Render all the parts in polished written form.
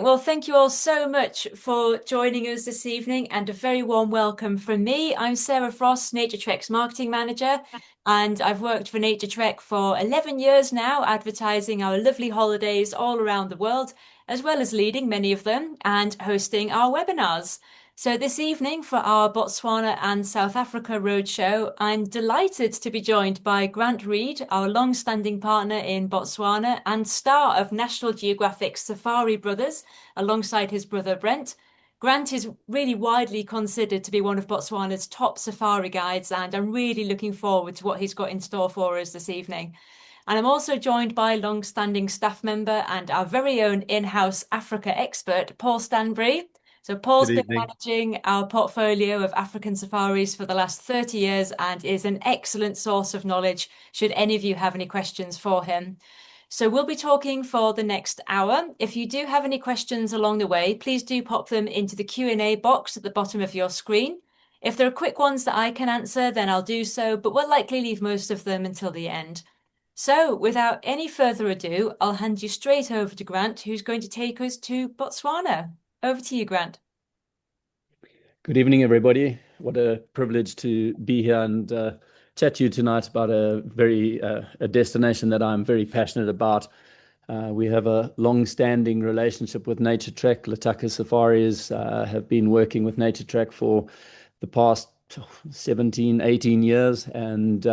Well, thank you all so much for joining us this evening and a very warm welcome from me. I'm Sarah Frost, Naturetrek's marketing manager, and I've worked for Naturetrek for 11 years now, advertising our lovely holidays all around the world, as well as leading many of them and hosting our webinars. So this evening for our Botswana and South Africa Roadshow, I'm delighted to be joined by Grant Reed, our long-standing partner in Botswana and star of National Geographic's Safari Brothers, alongside his brother Brent. Grant is really widely considered to be one of Botswana's top safari guides, and I'm really looking forward to what he's got in store for us this evening. And I'm also joined by long-standing staff member and our very own in-house Africa expert, Paul Stanbury. So Good Paul's been evening. managing our portfolio of African safaris for the last 30 years and is an excellent source of knowledge should any of you have any questions for him. So we'll be talking for the next hour. If you do have any questions along the way, please do pop them into the Q&A box at the bottom of your screen. If there are quick ones that I can answer, then I'll do so, but we'll likely leave most of them until the end. So without any further ado, I'll hand you straight over to Grant, who's going to take us to Botswana. Over to you, Grant. Good evening, everybody. What a privilege to be here and chat to you tonight about a destination that I'm very passionate about. We have a long-standing relationship with Naturetrek. Lataka Safaris have been working with Naturetrek for the past 17, 18 years, and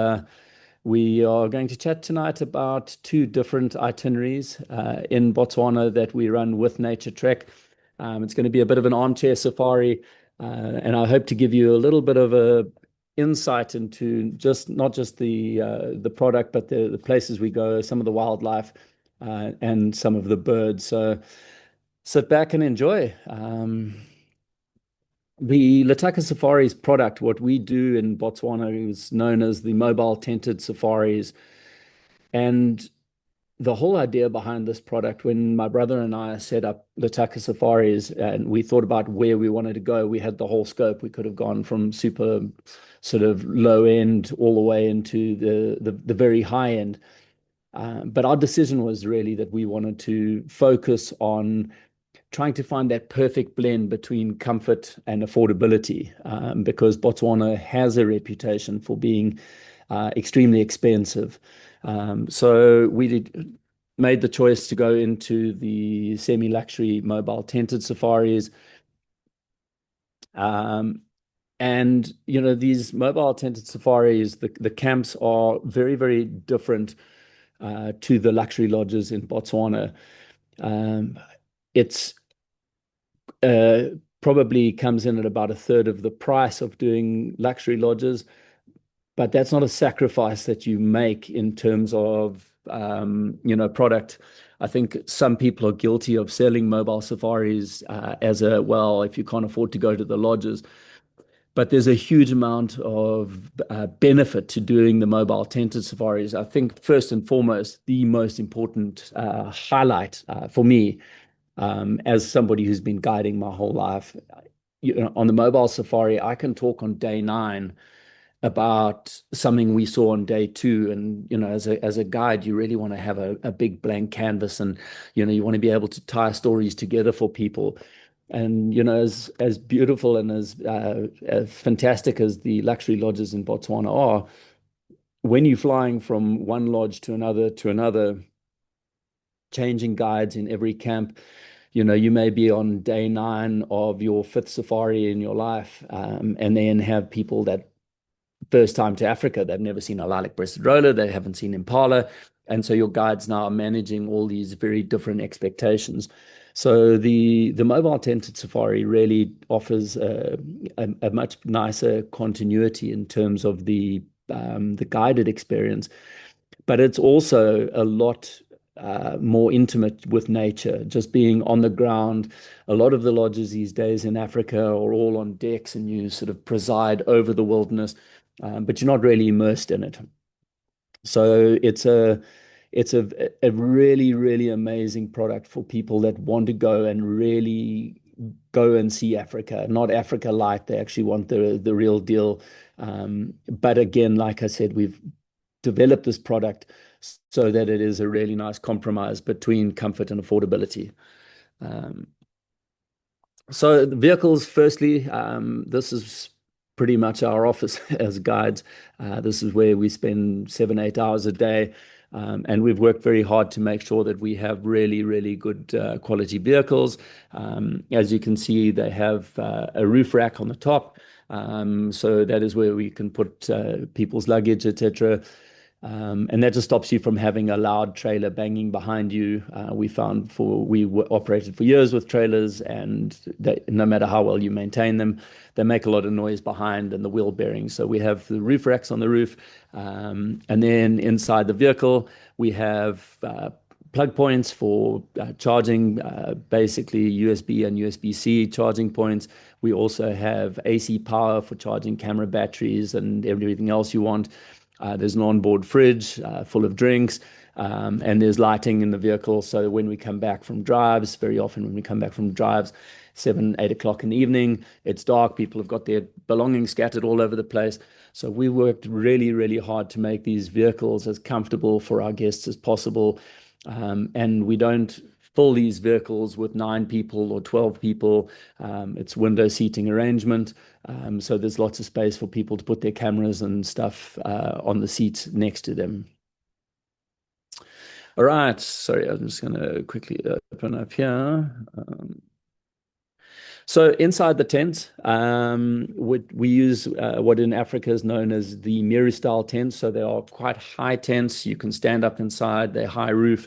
we are going to chat tonight about two different itineraries in Botswana that we run with Naturetrek. It's going to be a bit of an armchair safari, and I hope to give you a little bit of a insight into not just the product, but the places we go, some of the wildlife, and some of the birds. So sit back and enjoy. The Lataka Safaris product, what we do in Botswana, is known as the mobile tented safaris. And the whole idea behind this product, when my brother and I set up Lataka Safaris and we thought about where we wanted to go, we had the whole scope. We could have gone from super sort of low end all the way into the very high end. But our decision was really that we wanted to focus on trying to find that perfect blend between comfort and affordability, because Botswana has a reputation for being extremely expensive. So made the choice to go into the semi-luxury mobile tented safaris. And these mobile tented safaris, the camps are very, very different to the luxury lodges in Botswana. It's probably comes in at about a third of the price of doing luxury lodges, but that's not a sacrifice that you make in terms of product. I think some people are guilty of selling mobile safaris as well, if you can't afford to go to the lodges. But there's a huge amount of benefit to doing the mobile tented safaris. I think first and foremost, the most important highlight for me, as somebody who's been guiding my whole life, on the mobile safari, I can talk on day 9 about something we saw on day 2. And, as a guide, you really want to have a big blank canvas, and, you want to be able to tie stories together for people. And, as beautiful and as fantastic as the luxury lodges in Botswana are, when you're flying from one lodge to another, changing guides in every camp, you may be on day 9 of your 5th safari in your life, and then have people that first time to Africa, they've never seen a lilac-breasted roller, they haven't seen impala, and so your guides now are managing all these very different expectations. So the mobile tented safari really offers a much nicer continuity in terms of the guided experience, but it's also a lot more intimate with nature, just being on the ground. A lot of the lodges these days in Africa are all on decks, and you sort of preside over the wilderness, but you're not really immersed in it. So it's a really, really amazing product for people that want to go and really go and see Africa, not Africa light. They actually want the real deal. But again, like I said, we've developed this product so that it is a really nice compromise between comfort and affordability. Um, so the vehicles, firstly, this is pretty much our office as guides. This is where we spend 7, 8 hours a day. And we've worked very hard to make sure that we have really, really good quality vehicles. As you can see, they have a roof rack on the top. So that is where we can put people's luggage, etc. And that just stops you from having a loud trailer banging behind you. We found operated for years with trailers, and no matter how well you maintain them, they make a lot of noise behind and the wheel bearings. So we have the roof racks on the roof, and then inside the vehicle we have plug points for charging, basically USB and USB-C charging points. We also have AC power for charging camera batteries and everything else you want. There's an onboard fridge full of drinks, and there's lighting in the vehicle. So when we come back from drives, very often when we come back from drives, 7, 8 o'clock in the evening, it's dark. People have got their belongings scattered all over the place. So we worked really, really hard to make these vehicles as comfortable for our guests as possible. And we don't fill these vehicles with 9 people or 12 people. It's window seating arrangement. So there's lots of space for people to put their cameras and stuff on the seats next to them. All right. Sorry, I'm just going to quickly open up here. So inside the tent, we use what in Africa is known as the Meru style tents. So they are quite high tents. You can stand up inside. They're high roof.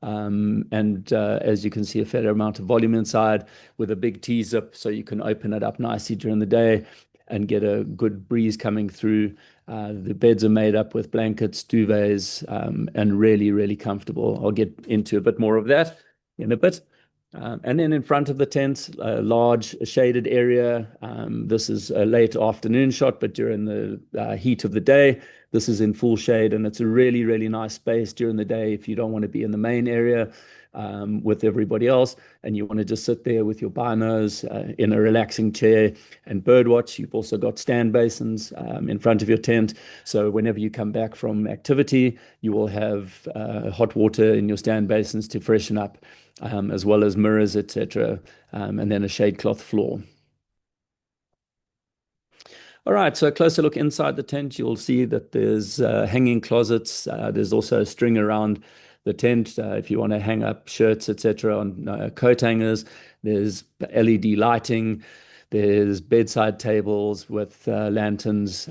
And as you can see, a fair amount of volume inside with a big T-zip, so you can open it up nicely during the day and get a good breeze coming through. The beds are made up with blankets, duvets, and really, really comfortable. I'll get into a bit more of that in a bit. And then in front of the tent, a large shaded area. This is a late afternoon shot, but during the heat of the day, this is in full shade, and it's a really, really nice space during the day if you don't want to be in the main area with everybody else, and you want to just sit there with your binos in a relaxing chair and birdwatch. You've also got stand basins in front of your tent. So whenever you come back from activity, you will have hot water in your stand basins to freshen up. As well as mirrors, etc., and then a shade cloth floor. All right, so a closer look inside the tent, you'll see that there's hanging closets. There's also a string around the tent if you want to hang up shirts, etc., on coat hangers. There's LED lighting. There's bedside tables with lanterns.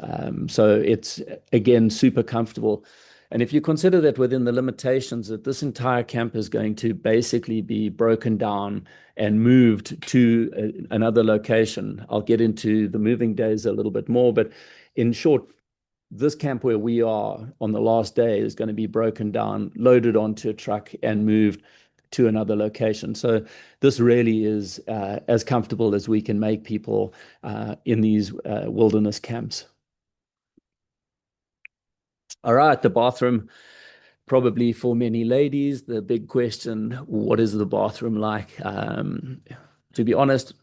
So it's, again, super comfortable. And if you consider that within the limitations that this entire camp is going to basically be broken down and moved to another location, I'll get into the moving days a little bit more. But in short, this camp where we are on the last day is going to be broken down, loaded onto a truck, and moved to another location. So this really is as comfortable as we can make people in these wilderness camps. All right, the bathroom, probably for many ladies, the big question, what is the bathroom like? To be honest,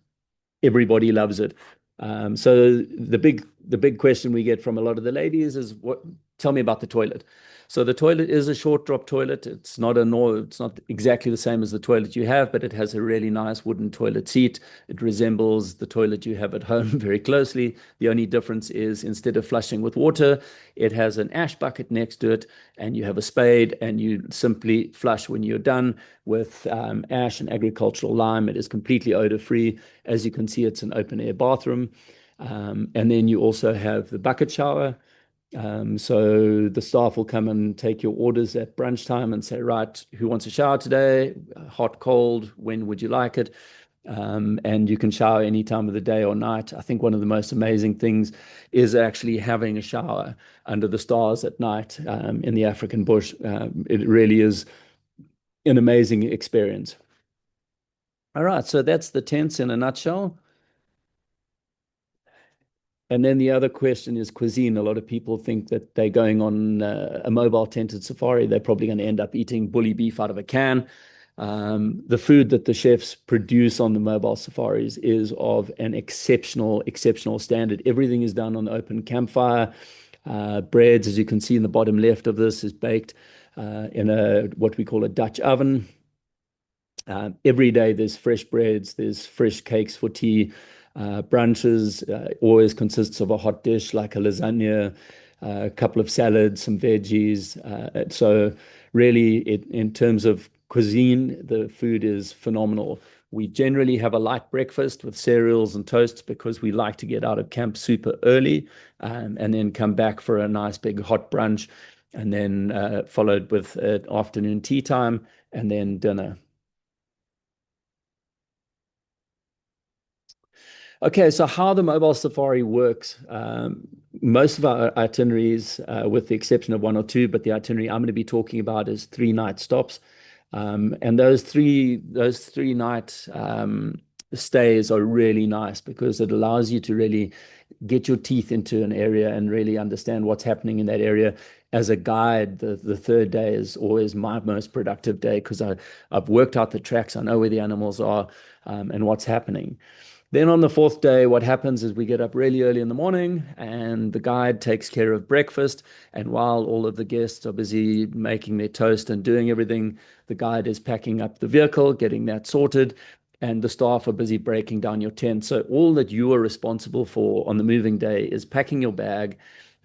everybody loves it. So the big question we get from a lot of the ladies is, tell me about the toilet. So the toilet is a short drop toilet. It's not exactly the same as the toilet you have, but it has a really nice wooden toilet seat. It resembles the toilet you have at home very closely. The only difference is, instead of flushing with water, it has an ash bucket next to it, and you have a spade, and you simply flush when you're done with ash and agricultural lime. It is completely odor free. As you can see, it's an open air bathroom. And then you also have the bucket shower. So the staff will come and take your orders at brunch time and say, right, who wants a shower today? Hot, cold, when would you like it? And you can shower any time of the day or night. I think one of the most amazing things is actually having a shower under the stars at night in the African bush. It really is an amazing experience. All right, so that's the tents in a nutshell. And then the other question is cuisine. A lot of people think that they're going on a mobile tented safari. They're probably going to end up eating bully beef out of a can. The food that the chefs produce on the mobile safaris is of an exceptional, exceptional standard. Everything is done on the open campfire. Breads, as you can see in the bottom left of this, is baked in what we call a Dutch oven. Every day there's fresh breads, there's fresh cakes for tea. Brunches always consists of a hot dish like a lasagna, a couple of salads, some veggies. So really, in terms of cuisine, the food is phenomenal. We generally have a light breakfast with cereals and toasts because we like to get out of camp super early, and then come back for a nice big hot brunch, and then followed with afternoon tea time and then dinner. Okay, so how the mobile safari works. Most of our itineraries, with the exception of one or two, but the itinerary I'm going to be talking about is 3 night stops. And those three night stays are really nice because it allows you to really get your teeth into an area and really understand what's happening in that area. As a guide, the third day is always my most productive day because I've worked out the tracks, I know where the animals are, and what's happening. Then on the fourth day, what happens is we get up really early in the morning and the guide takes care of breakfast. And while all of the guests are busy making their toast and doing everything, the guide is packing up the vehicle, getting that sorted, and the staff are busy breaking down your tent. So all that you are responsible for on the moving day is packing your bag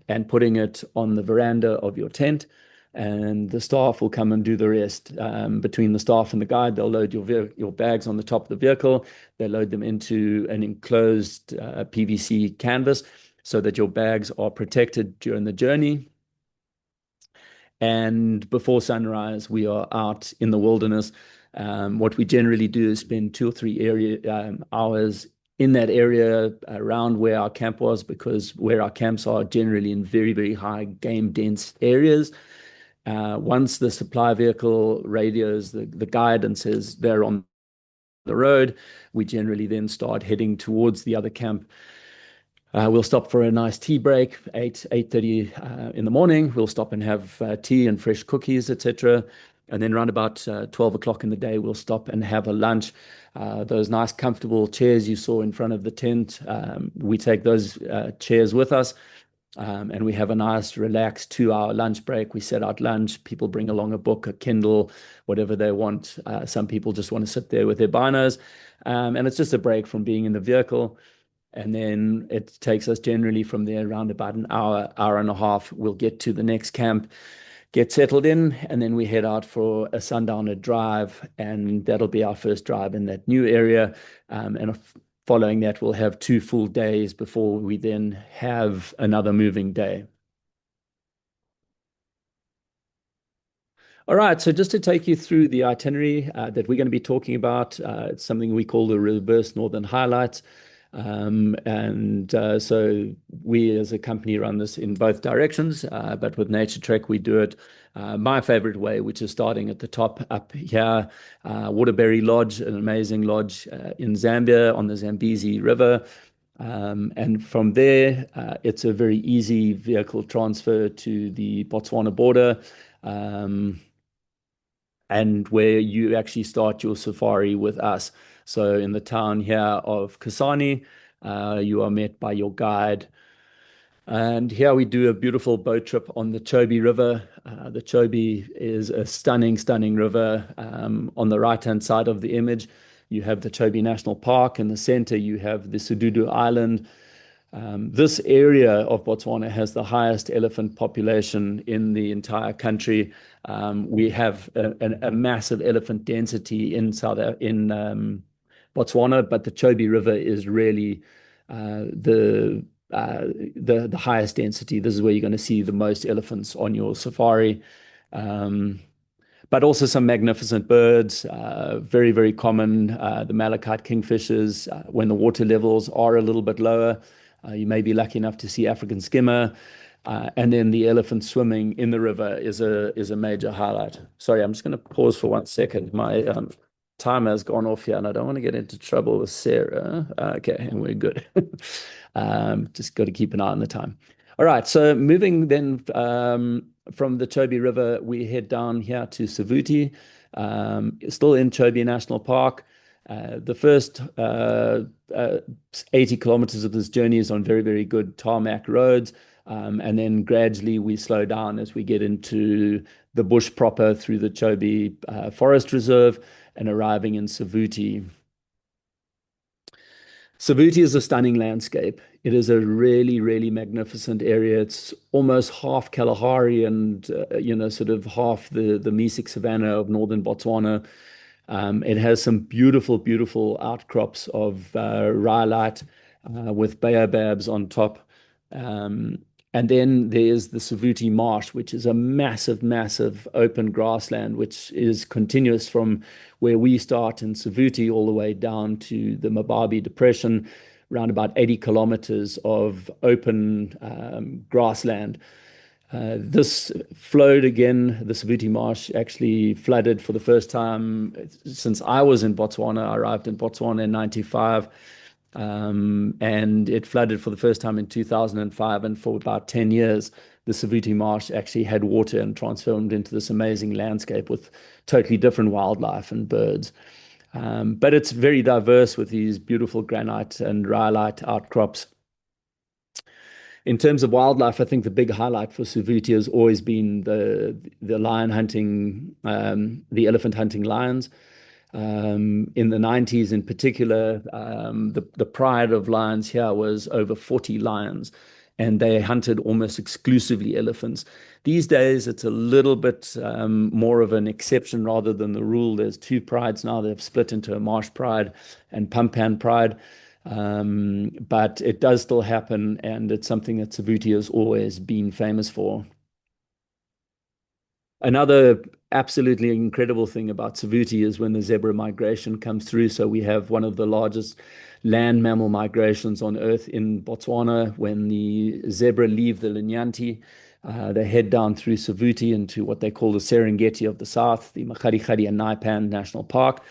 and putting it on the veranda of your tent. And the staff will come and do the rest. Between the staff and the guide, they'll load your bags on the top of the vehicle. They load them into an enclosed PVC canvas so that your bags are protected during the journey. And before sunrise, we are out in the wilderness. What we generally do is spend 2 or 3 hours in that area around where our camp was, because where our camps are generally in very, very high game dense areas. Once the supply vehicle radios the guide and says they're on the road, we generally then start heading towards the other camp. We'll stop for a nice tea break, 8:30 in the morning. We'll stop and have tea and fresh cookies, etc. And then around about 12 o'clock in the day, we'll stop and have a lunch. Those nice comfortable chairs you saw in front of the tent, we take those chairs with us. And we have a nice, relaxed 2 hour lunch break. We set out lunch. People bring along a book, a Kindle, whatever they want. Some people just want to sit there with their binos. And it's just a break from being in the vehicle. And then it takes us generally from there around about an hour, hour and a half. We'll get to the next camp, get settled in, and then we head out for a sundowner drive. And that'll be our first drive in that new area. And following that, we'll have 2 full days before we then have another moving day. All right, so just to take you through the itinerary that we're going to be talking about, it's something we call the Reverse Northern Highlights. And so we as a company run this in both directions, but with Naturetrek, we do it my favorite way, which is starting at the top up here, Waterberry Lodge, an amazing lodge in Zambia on the Zambezi River. And from there, it's a very easy vehicle transfer to the Botswana border. And where you actually start your safari with us. So in the town here of Kasane, you are met by your guide. And here we do a beautiful boat trip on the Chobe River. The Chobe is a stunning, stunning river. On the right-hand side of the image, you have the Chobe National Park. In the center, you have the Sududu Island. This area of Botswana has the highest elephant population in the entire country. We have a massive elephant density in Botswana, but the Chobe River is really the highest density. This is where you're going to see the most elephants on your safari. But also some magnificent birds, very, very common. The malachite kingfishers, when the water levels are a little bit lower, you may be lucky enough to see African skimmer. And then the elephant swimming in the river is a major highlight. Sorry, I'm just going to pause for 1 second. My timer has gone off here, and I don't want to get into trouble with Sarah. Okay, and we're good. Just got to keep an eye on the time. All right, so moving then from the Chobe River, we head down here to Savuti, still in Chobe National Park. The first 80 kilometers of this journey is on very, very good tarmac roads. And then gradually we slow down as we get into the bush proper through the Chobe Forest Reserve. and arriving in Savuti. Savuti is a stunning landscape. It is a really, really magnificent area. It's almost half Kalahari and, sort of half the Mesic savanna of northern Botswana. It has some beautiful, beautiful outcrops of rhyolite with baobabs on top. Um, and then there's the Savuti Marsh, which is a massive, massive open grassland, which is continuous from where we start in Savuti all the way down to the Mababi Depression, around about 80 kilometers of open grassland. This flowed again. The Savuti Marsh actually flooded for the first time since I was in Botswana. I arrived in Botswana in 95. And it flooded for the first time in 2005. And for about 10 years, the Savuti Marsh actually had water and transformed into this amazing landscape with totally different wildlife and birds. But it's very diverse with these beautiful granite and rhyolite outcrops. In terms of wildlife, I think the big highlight for Savuti has always been the lion hunting, the elephant hunting lions. In the 90s, in particular, the pride of lions here was over 40 lions, and they hunted almost exclusively elephants. These days, it's a little bit more of an exception rather than the rule. There's two prides now. They've split into a marsh pride and pumpan pride. But it does still happen, and it's something that Savuti has always been famous for. Another absolutely incredible thing about Savuti is when the zebra migration comes through. So we have one of the largest land mammal migrations on Earth in Botswana. When the zebra leave the Linyanti, they head down through Savuti into what they call the Serengeti of the South, the Makgadikgadi and Naipan National Park.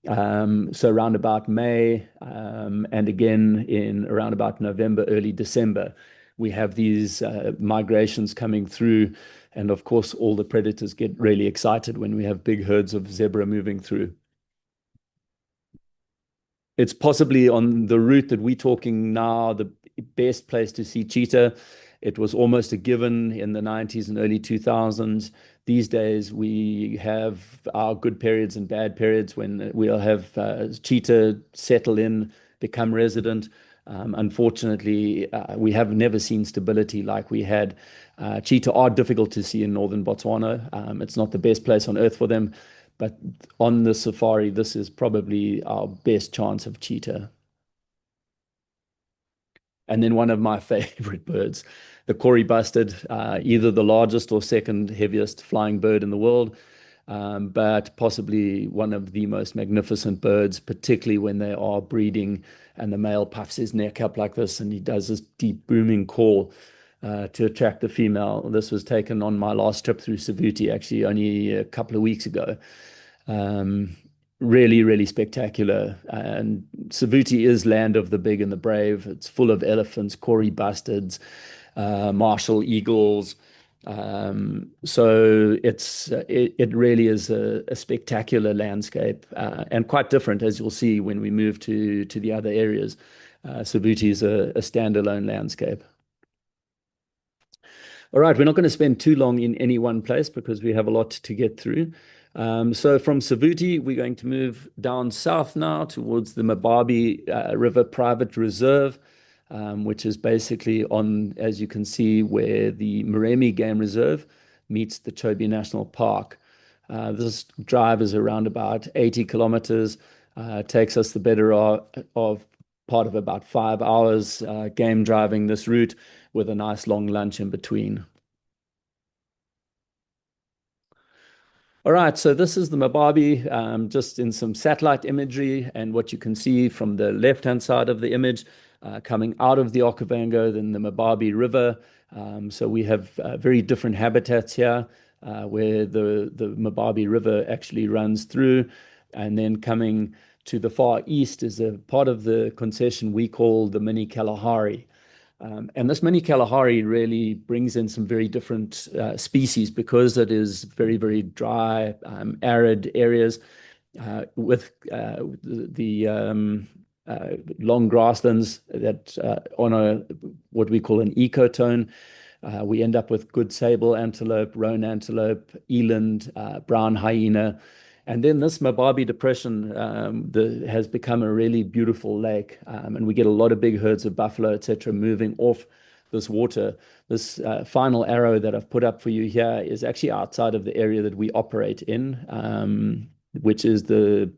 So around about May, and again in around about November, early December, we have these migrations coming through. And of course, all the predators get really excited when we have big herds of zebra moving through. It's possibly on the route that we're talking now, the best place to see cheetah. It was almost a given in the 90s and early 2000s. These days, we have our good periods and bad periods when we'll have cheetah settle in, become resident. Unfortunately, we have never seen stability like we had. Cheetah are difficult to see in northern Botswana. It's not the best place on earth for them, but on the safari, this is probably our best chance of cheetah. And then one of my favorite birds, the Kori bustard, either the largest or second heaviest flying bird in the world, but possibly one of the most magnificent birds, particularly when they are breeding and the male puffs his neck up like this and he does this deep booming call to attract the female. This was taken on my last trip through Savuti, actually only a couple of weeks ago. Really, really spectacular. And Savuti is land of the big and the brave. It's full of elephants, Kori bustards, martial eagles. So it really is a spectacular landscape and quite different, as you'll see when we move to the other areas. Savuti is a standalone landscape. All right, we're not going to spend too long in any one place because we have a lot to get through. So from Savuti, we're going to move down south now towards the Mababi River Private Reserve, which is basically on, as you can see, where the Moremi Game Reserve meets the Chobe National Park. This drive is around about 80 kilometers. Takes us the better of part of about 5 hours game driving this route with a nice long lunch in between. All right, so this is the Mababi, just in some satellite imagery, and what you can see from the left-hand side of the image, coming out of the Okavango, then the Mababi River. So we have very different habitats here, where the Mababi River actually runs through, and then coming to the far east is a part of the concession we call the Mini Kalahari. And this mini Kalahari really brings in some very different species because it is very, very dry, arid areas with the long grasslands that on what we call an ecotone. We end up with good sable antelope, roan antelope, eland, brown hyena, And then this Mababi Depression has become a really beautiful lake, and we get a lot of big herds of buffalo, etc., moving off this water. This final arrow that I've put up for you here is actually outside of the area that we operate in, which is the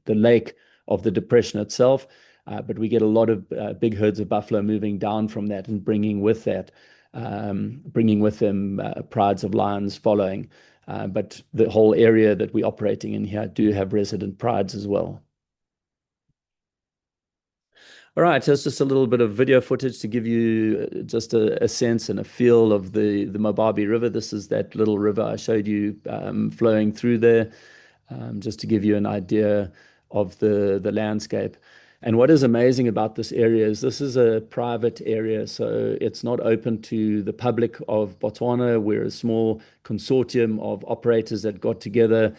lake of the depression itself. But we get a lot of big herds of buffalo moving down from that and bringing with them prides of lions following. But the whole area that we're operating in here do have resident prides as well. All right, so it's just a little bit of video footage to give you just a sense and a feel of the Mababi River. This is that little river I showed you flowing through there, just to give you an idea of the landscape. And what is amazing about this area is this is a private area, so it's not open to the public of Botswana. We're a small consortium of operators that got together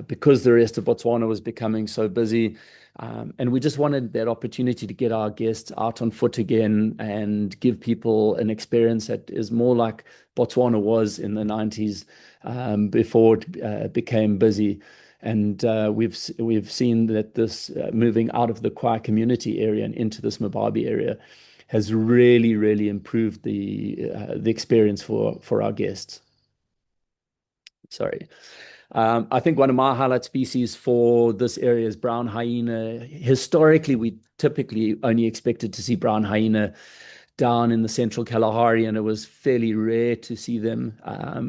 because the rest of Botswana was becoming so busy. And we just wanted that opportunity to get our guests out on foot again and give people an experience that is more like Botswana was in the 90s, before it became busy. And we've seen that this moving out of the Kwai community area and into this Mababi area has really, really improved the experience for our guests. Sorry. I think one of my highlight species for this area is brown hyena. Historically, we typically only expected to see brown hyena down in the central Kalahari, and it was fairly rare to see them.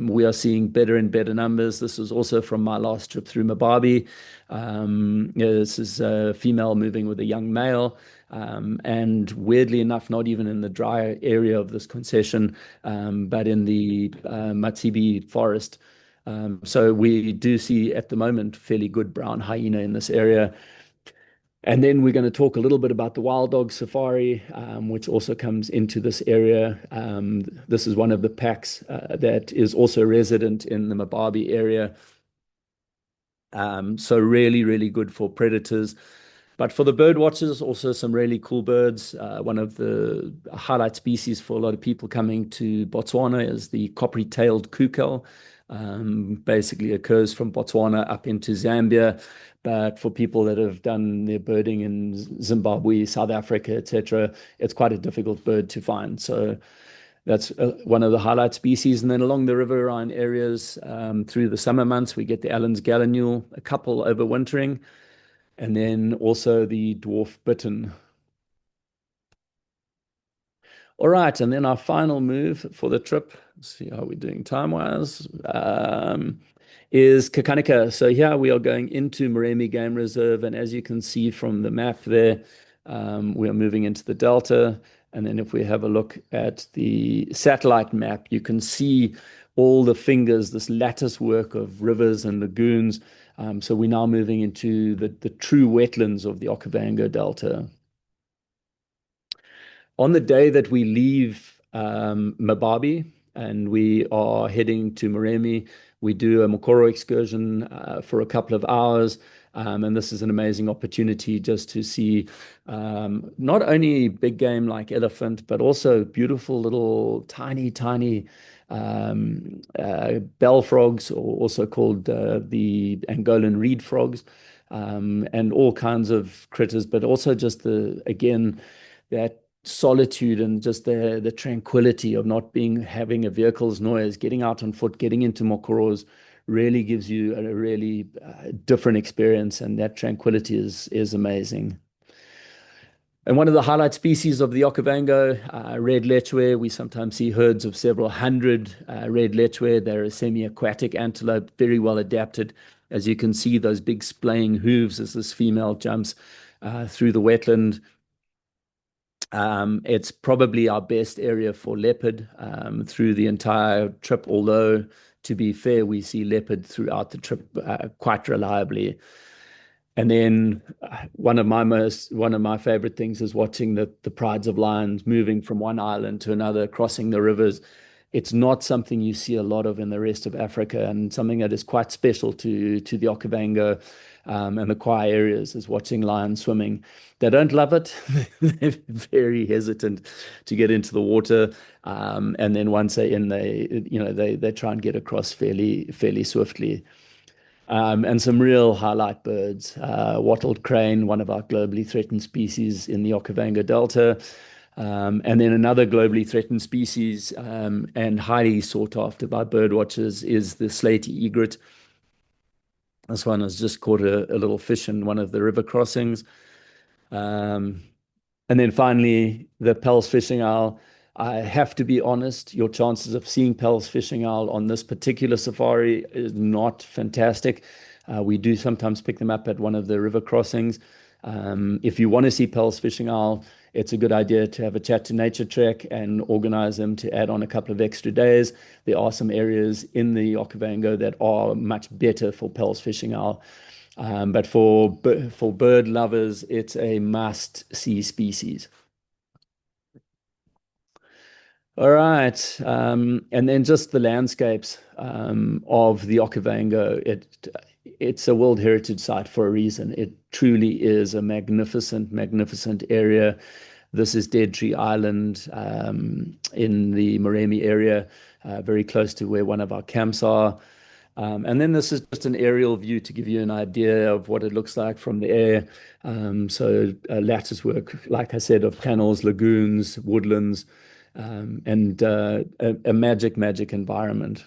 We are seeing better and better numbers. This was also from my last trip through Mababi. This is a female moving with a young male. And weirdly enough, not even in the dry area of this concession, but in the Matsibi forest. So we do see at the moment fairly good brown hyena in this area. And then we're going to talk a little bit about the wild dog safari, which also comes into this area. This is one of the packs that is also resident in the Mababi area. So really, really good for predators. But for the bird watchers, also some really cool birds. One of the highlight species for a lot of people coming to Botswana is the coppery-tailed cuckoo. Basically occurs from Botswana up into Zambia. But for people that have done their birding in Zimbabwe, South Africa, etc., it's quite a difficult bird to find. So that's one of the highlight species. And then along the riverine areas, through the summer months, we get the Allen's gallinule, a couple overwintering, and then also the dwarf bittern. All right, and then our final move for the trip, let's see how we're doing time-wise, is Kakanika. So here we are going into Moremi Game Reserve, and as you can see from the map there, we are moving into the Delta. And then if we have a look at the satellite map, you can see all the fingers, this lattice work of rivers and lagoons. So we're now moving into the true wetlands of the Okavango Delta. On the day that we leave Mababi and we are heading to Moremi, we do a Mokoro excursion for a couple of hours. And this is an amazing opportunity just to see not only big game like elephant, but also beautiful little tiny, tiny bell frogs, or also called the Angolan reed frogs, and all kinds of critters, but also just again, that solitude and just the tranquility of not having a vehicle's noise, getting out on foot, getting into Mokoros really gives you a really different experience, and that tranquility is amazing. And one of the highlight species of the Okavango, red lechwe, we sometimes see herds of several hundred red lechwe. They're a semi-aquatic antelope, very well adapted. As you can see, those big splaying hooves as this female jumps through the wetland. It's probably our best area for leopard through the entire trip, although to be fair, we see leopard throughout the trip quite reliably. And then one of my favorite things is watching the prides of lions moving from one island to another, crossing the rivers. It's not something you see a lot of in the rest of Africa, and something that is quite special to the Okavango and the Kwai areas is watching lions swimming. They don't love it. They're very hesitant to get into the water. And then once they're in, they try and get across fairly swiftly. And some real highlight birds. Wattled crane, one of our globally threatened species in the Okavango Delta. And then another globally threatened species and highly sought after by bird watchers is the slaty egret. This one has just caught a little fish in one of the river crossings. Um, and then finally, the Pels fishing owl. I have to be honest, your chances of seeing Pels fishing owl on this particular safari is not fantastic. We do sometimes pick them up at one of the river crossings. If you want to see Pels fishing owl, it's a good idea to have a chat to Naturetrek and organize them to add on a couple of extra days. There are some areas in the Okavango that are much better for Pels fishing owl. But for bird lovers, it's a must-see species. All right. And then just the landscapes of the Okavango. It's a World Heritage Site for a reason. It truly is a magnificent, magnificent area. This is Dead Tree Island in the Moremi area, very close to where one of our camps are. And then this is just an aerial view to give you an idea of what it looks like from the air. So lattice work, like I said, of canals, lagoons, woodlands, and a magic, magic environment.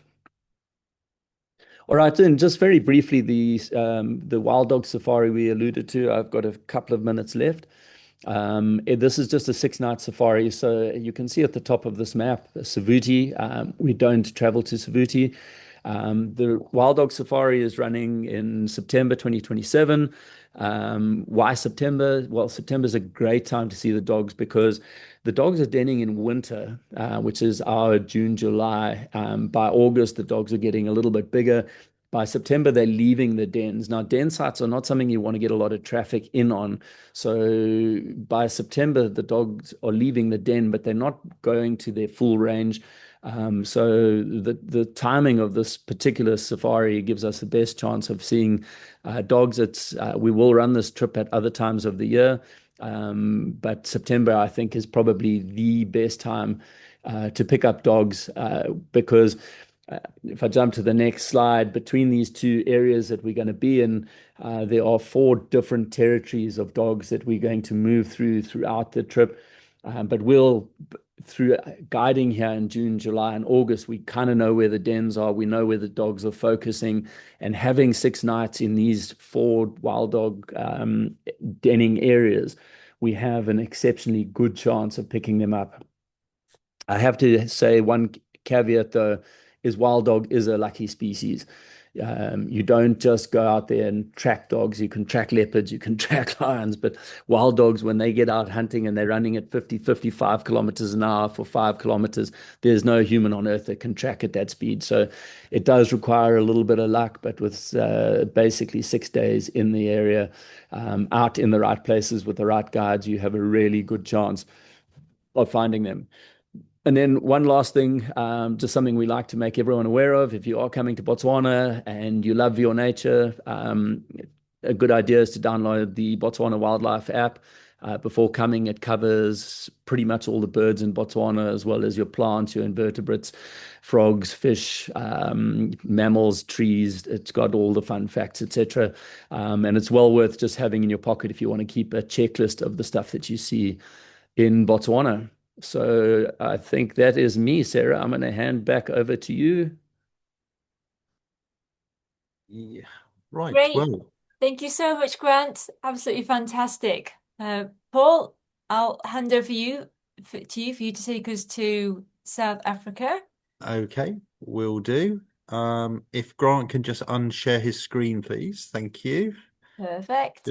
All right, then just very briefly, the wild dog safari we alluded to. I've got a couple of minutes left. This is just a 6-night safari, so you can see at the top of this map, Savuti. We don't travel to Savuti. The Wild Dog Safari is running in September 2027. Why September? Well, September is a great time to see the dogs because the dogs are denning in winter, which is our June, July. By August, the dogs are getting a little bit bigger. By September, they're leaving the dens. Now, den sites are not something you want to get a lot of traffic in on. So by September, the dogs are leaving the den, but they're not going to their full range. So the timing of this particular safari gives us the best chance of seeing dogs. We will run this trip at other times of the year, but September I think is probably the best time to pick up dogs because if I jump to the next slide, between these two areas that we're going to be in, there are 4 different territories of dogs that we're going to move throughout the trip. But we'll, through guiding here in June, July, and August, we kind of know where the dens are. We know where the dogs are focusing. And having 6 nights in these 4 wild dog denning areas, we have an exceptionally good chance of picking them up. I have to say one caveat though is wild dog is a lucky species. You don't just go out there and track dogs. You can track leopards, you can track lions, but wild dogs, when they get out hunting and they're running at 50, 55 kilometers an hour for 5 kilometers, there's no human on earth that can track at that speed. So it does require a little bit of luck, but with basically 6 days in the area, out in the right places with the right guides, you have a really good chance of finding them. And then one last thing, just something we like to make everyone aware of. If you are coming to Botswana and you love your nature, a good idea is to download the Botswana Wildlife app. Before coming, it covers pretty much all the birds in Botswana, as well as your plants, your invertebrates, frogs, fish, mammals, trees. It's got all the fun facts, etc. And it's well worth just having in your pocket if you want to keep a checklist of the stuff that you see in Botswana. So I think that is me, Sarah. I'm going to hand back over to you. Yeah. Right. Great. Well, Thank you so much, Grant. Absolutely fantastic. Paul, I'll hand over to you for you to take us to South Africa. okay, will do. If Grant can just unshare his screen, please. Thank you. Perfect.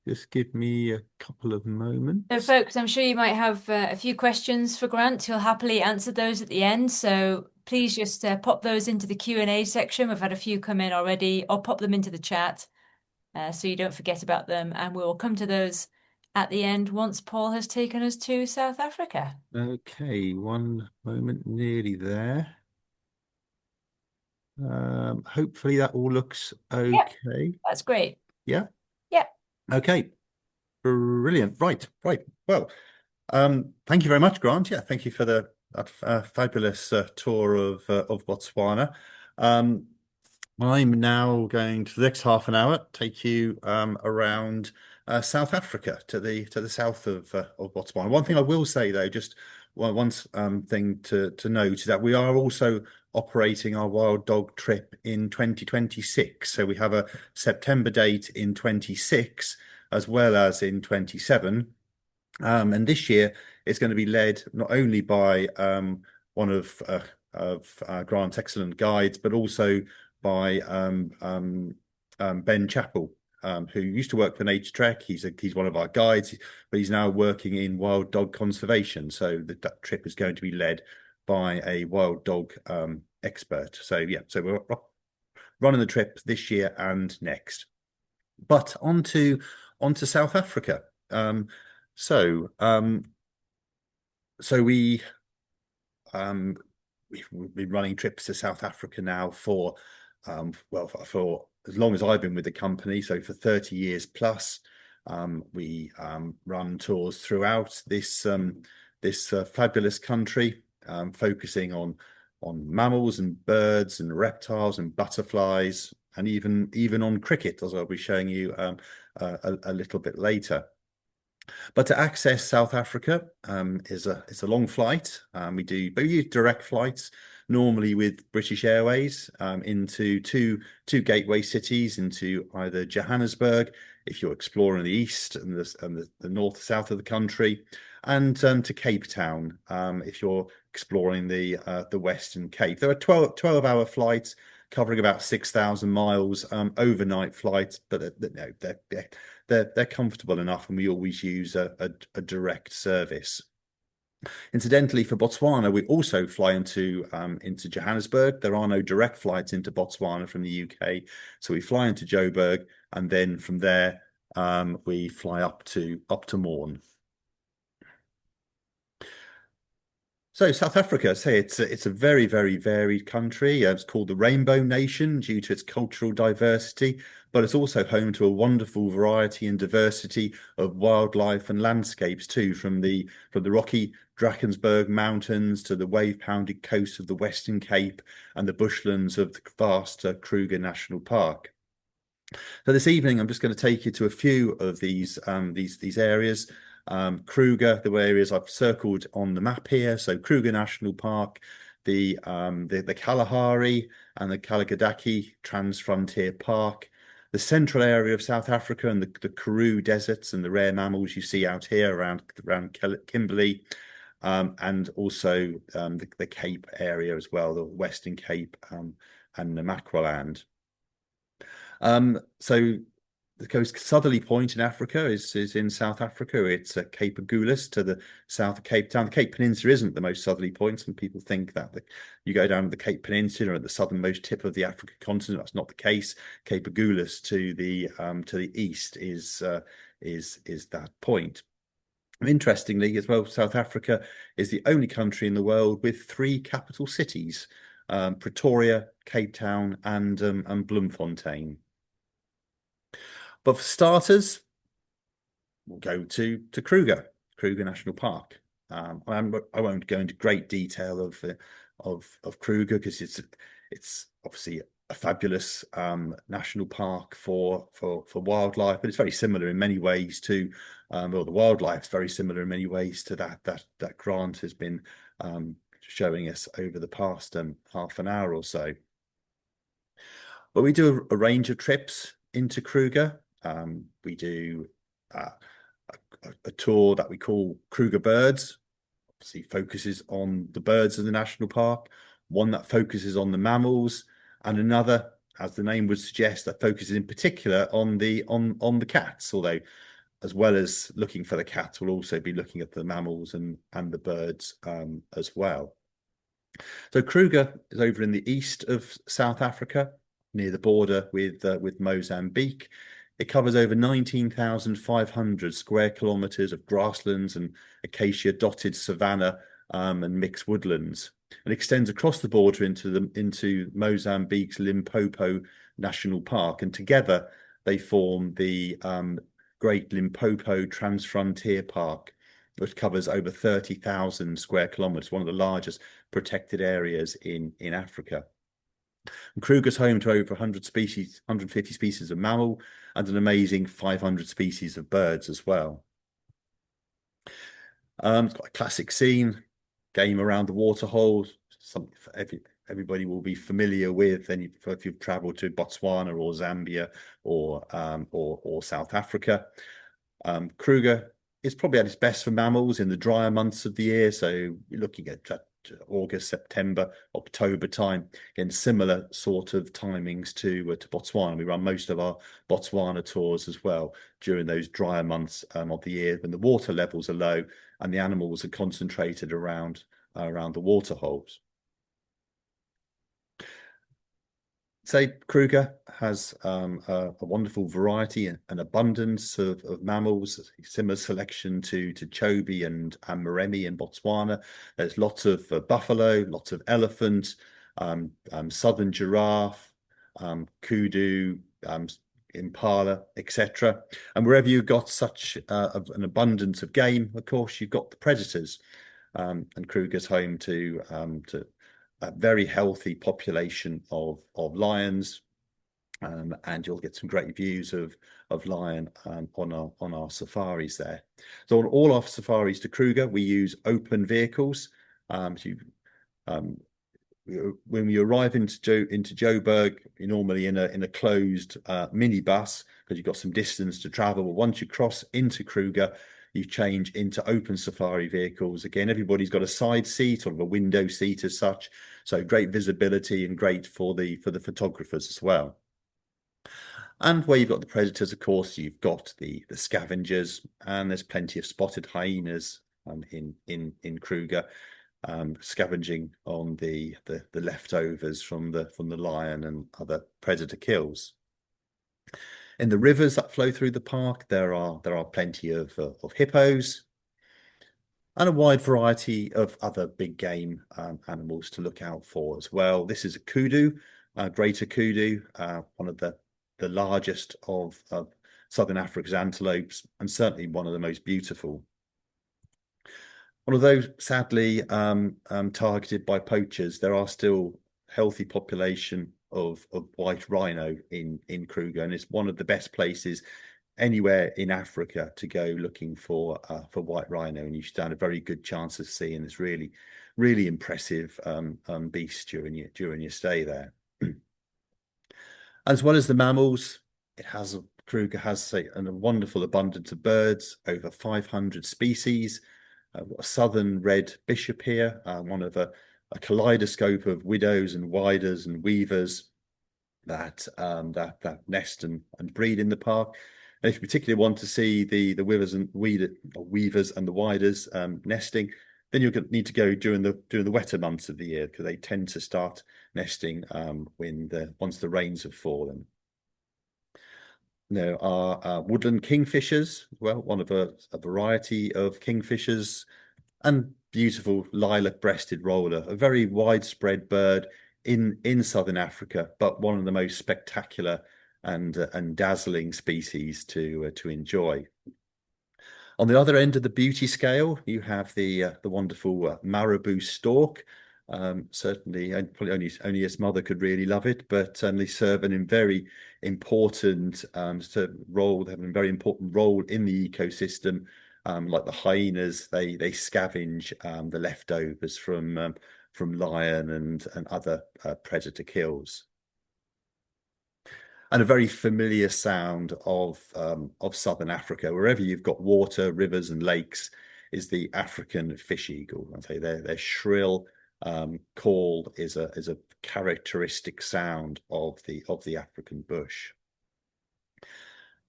Just give me a couple of So, moments. folks, I'm sure you might have a few questions for Grant. He'll happily answer those at the end. So please just pop those into the Q&A section. We've had a few come in already, or pop them into the chat so you don't forget about them. And we will come to those at the end once Paul has taken us to South Africa. Okay, one moment, nearly there. Hopefully that all looks Yep, okay. that's great. Yeah. Yep. Okay. Brilliant. Right. Right. Well, thank you very much, Grant. Yeah, thank you for the fabulous tour of Botswana. I'm now going to the next half an hour take you around South Africa to the south of Botswana. One thing I will say though, just one thing to note is that we are also operating our wild dog trip in 2026. So we have a September date in 26 as well as in 27. And this year it's going to be led not only by one of Grant's excellent guides, but also by Ben Chappell, who used to work for Naturetrek. He's one of our guides, but he's now working in wild dog conservation. So that trip is going to be led by a wild dog expert. So yeah, so we're running the trip this year and next. But onto South Africa. So we we've been running trips to South Africa now for for as long as I've been with the company, so for 30 years plus. We run tours throughout this fabulous country, focusing on mammals and birds and reptiles and butterflies, and even on cricket, as I'll be showing you a little bit later. But to access South Africa is a long flight. We use direct flights, normally with British Airways, into two gateway cities, into either Johannesburg, if you're exploring the east and the north south of the country, and to Cape Town, if you're exploring the Western Cape. There are 12-hour flights covering about 6,000 miles, overnight flights, but no, they're comfortable enough, and we always use a direct service. Incidentally, for Botswana, we also fly into Johannesburg. There are no direct flights into Botswana from the UK, so we fly into Joburg, and then from there we fly up to Maun. So South Africa, say it's a very, very varied country. It's called the Rainbow Nation due to its cultural diversity, but it's also home to a wonderful variety and diversity of wildlife and landscapes too, from the rocky Drakensberg Mountains to the wave-pounded coast of the Western Cape and the bushlands of the vast Kruger National Park. So this evening, I'm just going to take you to a few of these areas. Kruger, the areas I've circled on the map here. So Kruger National Park, the Kalahari and the Kalagadaki Trans-Frontier Park, the central area of South Africa and the Karoo deserts and the rare mammals you see out here around Kimberley, and also the Cape area as well, the Western Cape and the Namaqualand. So the most southerly point in Africa is in South Africa. It's Cape Agulhas to the south of Cape Town. The Cape Peninsula isn't the most southerly point. Some people think that you go down to the Cape Peninsula at the southernmost tip of the African continent. That's not the case. Cape Agulhas to the east is that point. Interestingly, as well, South Africa is the only country in the world with 3 capital cities: Pretoria, Cape Town, and Bloemfontein. But for starters, we'll go to Kruger National Park. I won't go into great detail of Kruger because it's obviously a fabulous national park for wildlife, but it's very similar in many ways to well, the wildlife is very similar in many ways to that Grant has been showing us over the past half an hour or so. But we do a range of trips into Kruger. We do a tour that we call Kruger Birds. Obviously focuses on the birds of the national park, one that focuses on the mammals, and another, as the name would suggest, that focuses in particular on the cats, although as well as looking for the cats, we'll also be looking at the mammals and the birds as well. So Kruger is over in the east of South Africa, near the border with Mozambique. It covers over 19,500 square kilometers of grasslands and acacia-dotted savanna and mixed woodlands, and extends across the border into Mozambique's Limpopo National Park. And together they form the Great Limpopo Trans-Frontier Park, which covers over 30,000 square kilometers, one of the largest protected areas in Africa. And Kruger's home to over 100 species, 150 species of mammal, and an amazing 500 species of birds as well. It's got a classic scene, game around the waterhole, something for everybody will be familiar with. And if you've travelled to Botswana or Zambia or South Africa, Kruger is probably at its best for mammals in the drier months of the year. So you're looking at August, September, October time, in similar sort of timings to Botswana. We run most of our Botswana tours as well during those drier months of the year when the water levels are low and the animals are concentrated around the water holes. Say Kruger has a wonderful variety and abundance of mammals, similar selection to Chobe and Moremi in Botswana. There's lots of buffalo, lots of elephant, southern giraffe, kudu, impala, etc. And wherever you've got such an abundance of game, of course, you've got the predators. And Kruger's home to a very healthy population of lions, and you'll get some great views of lion on our safaris there. So on all our safaris to Kruger, we use open vehicles. When we arrive into Joburg, you're normally in a closed minibus because you've got some distance to travel. But once you cross into Kruger, you change into open safari vehicles. Again, everybody's got a side seat or a window seat as such, so great visibility and great for the photographers as well. And where you've got the predators, of course, you've got the scavengers, and there's plenty of spotted hyenas in Kruger, scavenging on the leftovers from the lion and other predator kills. In the rivers that flow through the park, there are plenty of hippos and a wide variety of other big game animals to look out for as well. This is a kudu, greater kudu, one of the largest of southern Africa's antelopes, and certainly one of the most beautiful. Although sadly targeted by poachers, there are still healthy population of white rhino in Kruger, and it's one of the best places anywhere in Africa to go looking for white rhino, and you stand a very good chance of seeing this really impressive beast during your stay there. As well as the mammals, Kruger has a wonderful abundance of birds, over 500 species. I've got a southern red bishop here, one of a kaleidoscope of widows and widers and weavers that nest and breed in the park. And if you particularly want to see the weavers and the widers nesting, then you'll need to go during the wetter months of the year, because they tend to start nesting once the rains have fallen. There are woodland kingfishers, well, one of a variety of kingfishers, and beautiful lilac-breasted roller, a very widespread bird in southern Africa, but one of the most spectacular and dazzling species to enjoy. On the other end of the beauty scale, you have the wonderful marabou stork. Certainly, and probably only its mother could really love it, but they serve a very important role. They have a very important role in the ecosystem. Like the hyenas, they scavenge the leftovers from lion and other predator kills. And a very familiar sound of southern Africa, wherever you've got water, rivers, and lakes, is the African fish eagle. I'd say their shrill call is a characteristic sound of the African bush.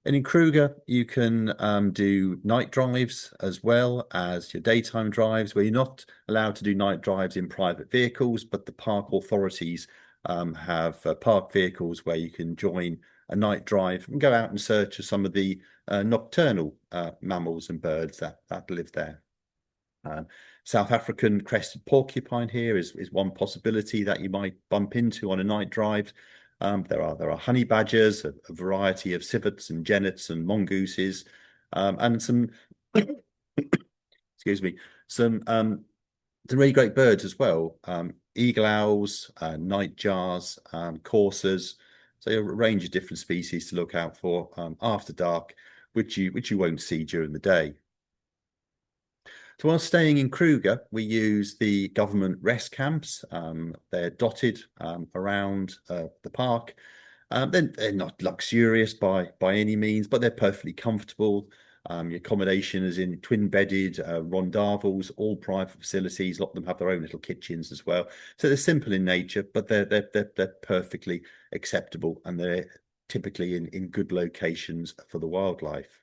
And in Kruger, you can do night drives as well as your daytime drives, where you're not allowed to do night drives in private vehicles, but the park authorities have park vehicles where you can join a night drive and go out and search for some of the nocturnal mammals and birds that live there. South African crested porcupine here is one possibility that you might bump into on a night drive. There are honey badgers, a variety of civets and genets and mongooses, and some excuse me, some really great birds as well. eagle owls, nightjars, coursers. So a range of different species to look out for after dark, which you won't see during the day. So while staying in Kruger, we use the government rest camps. They're dotted around the park. They're not luxurious by any means, but they're perfectly comfortable. Your accommodation is in twin-bedded rondavels, all private facilities. A lot of them have their own little kitchens as well. So they're simple in nature, but they're perfectly acceptable, and they're typically in good locations for the wildlife.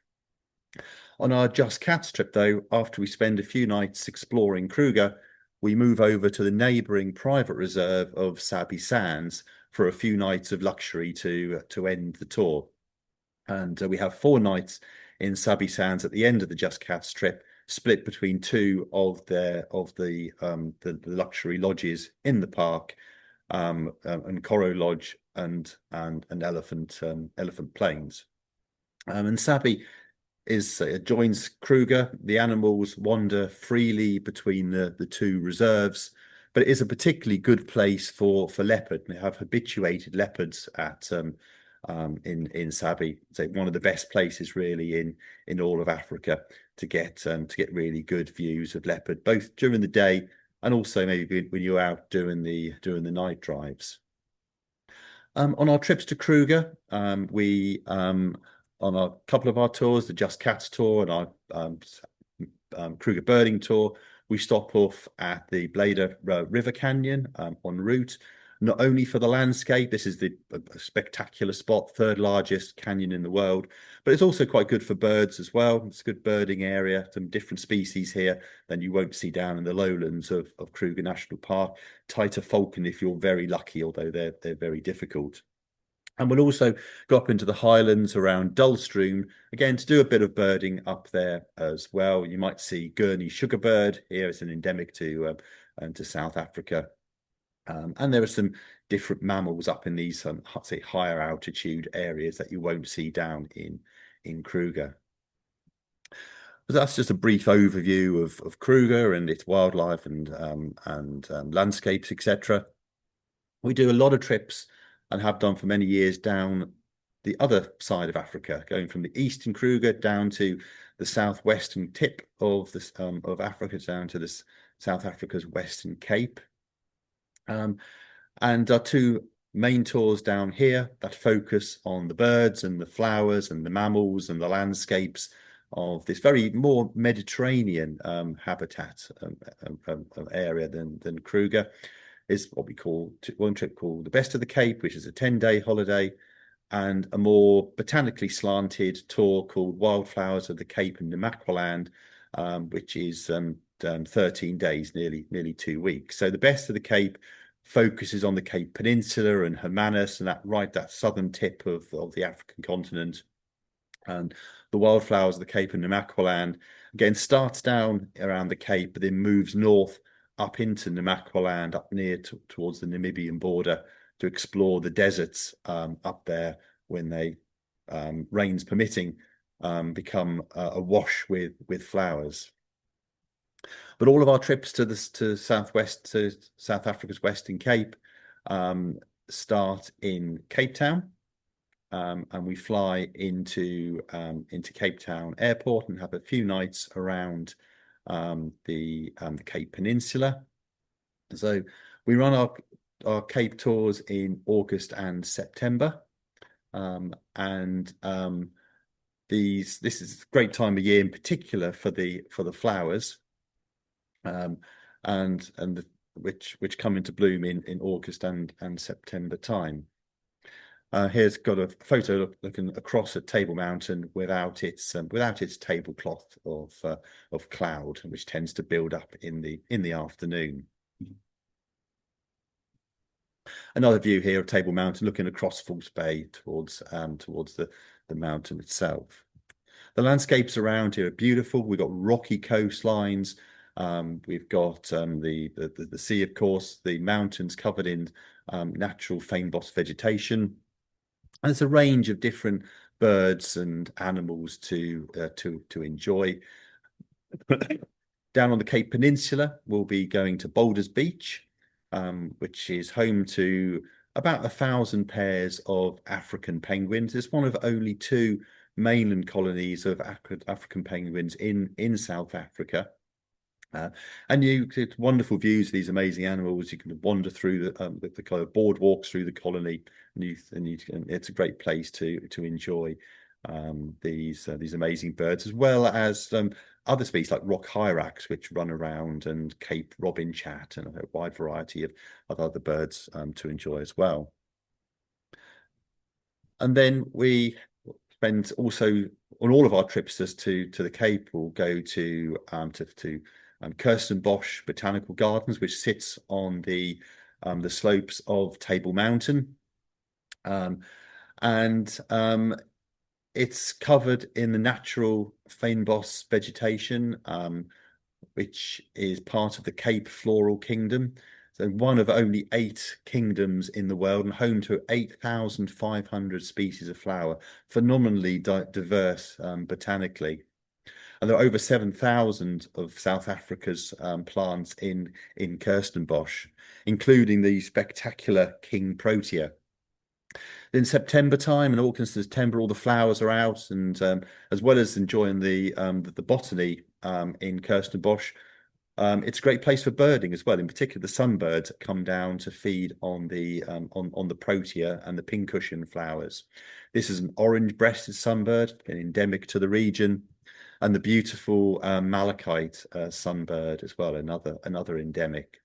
On our Just Cats trip, though, after we spend a few nights exploring Kruger, we move over to the neighbouring private reserve of Sabi Sands for a few nights of luxury to end the tour. And we have 4 nights in Sabi Sands at the end of the Just Cats trip, split between 2 of the luxury lodges in the park, and Coral Lodge and Elephant Plains. And Sabi joins Kruger. The animals wander freely between the 2 reserves, but it is a particularly good place for leopard. They have habituated leopards at in Sabi. So one of the best places really in all of Africa to get really good views of leopard, both during the day and also maybe when you're out doing the night drives. On our trips to Kruger, we on a couple of our tours, the Just Cats tour and our Kruger birding tour, we stop off at the Blader River Canyon en route, not only for the landscape. This is the spectacular spot, 3rd largest canyon in the world, but it's also quite good for birds as well. It's a good birding area, some different species here than you won't see down in the lowlands of Kruger National Park. Tighter falcon if you're very lucky, although they're very difficult. And we'll also go up into the highlands around Dullstroom, again, to do a bit of birding up there as well. You might see Gurney sugarbird here. It's an endemic to South Africa. And there are some different mammals up in these, say, higher altitude areas that you won't see down in Kruger. But that's just a brief overview of Kruger and its wildlife and landscapes, etc. We do a lot of trips and have done for many years down the other side of Africa, going from the eastern Kruger down to the southwestern tip of this of Africa, down to this South Africa's Western Cape. And our 2 main tours down here that focus on the birds and the flowers and the mammals and the landscapes of this very more Mediterranean habitat area than Kruger, is what we call one trip called the Best of the Cape, which is a 10-day holiday, and a more botanically slanted tour called Wildflowers of the Cape and Namaqualand, which is 13 days, nearly 2 weeks. So the Best of the Cape focuses on the Cape Peninsula and Hermanus and that southern tip of the African continent. And the Wildflowers of the Cape and Namaqualand again starts down around the Cape, but then moves north up into Namaqualand, up near towards the Namibian border, to explore the deserts up there when they, rains permitting, become awash with flowers. But all of our trips to South Africa's Western Cape start in Cape Town, and we fly into Cape Town Airport and have a few nights around the Cape Peninsula. So we run our Cape tours in August and September, and this is a great time of year in particular for the flowers, which come into bloom in August and September time. Here's got a photo looking across at Table Mountain without its tablecloth of cloud, which tends to build up in the afternoon. Another view here of Table Mountain looking across False Bay towards the mountain itself. The landscapes around here are beautiful. We've got rocky coastlines. We've got the sea, of course, the mountains covered in natural fynbos vegetation. And there's a range of different birds and animals to enjoy. Down on the Cape Peninsula, we'll be going to Boulders Beach, which is home to about 1,000 pairs of African penguins. It's one of only 2 mainland colonies of African penguins in South Africa. And it's wonderful views of these amazing animals. You can wander through the kind of boardwalks through the colony, and it's a great place to enjoy these amazing birds, as well as other species like rock hyrax, which run around, and Cape robin chat, and a wide variety of other birds to enjoy as well. And then we spend also on all of our trips to the Cape. We'll go to Kirstenbosch Botanical Gardens, which sits on the slopes of Table Mountain, and it's covered in the natural fynbos vegetation, which is part of the Cape Floral Kingdom. So one of only 8 kingdoms in the world, and home to 8,500 species of flower, phenomenally diverse botanically. And there are over 7,000 of South Africa's plants in Kirstenbosch, including the spectacular King Protea. In September time, in August and September, all the flowers are out, and as well as enjoying the botany in Kirstenbosch, it's a great place for birding as well. In particular, the sunbirds come down to feed on the protea and the pincushion flowers. This is an orange-breasted sunbird, endemic to the region, and the beautiful malachite sunbird as well, another endemic.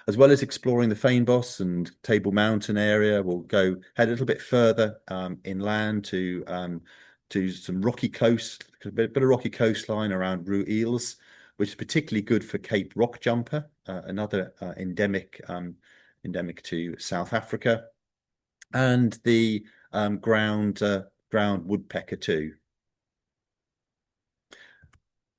As well as exploring the fynbos and Table Mountain area, we'll head a little bit further inland to some rocky coast, a bit of rocky coastline around Ruils, which is particularly good for Cape rock jumper, another endemic to South Africa, and the ground woodpecker too.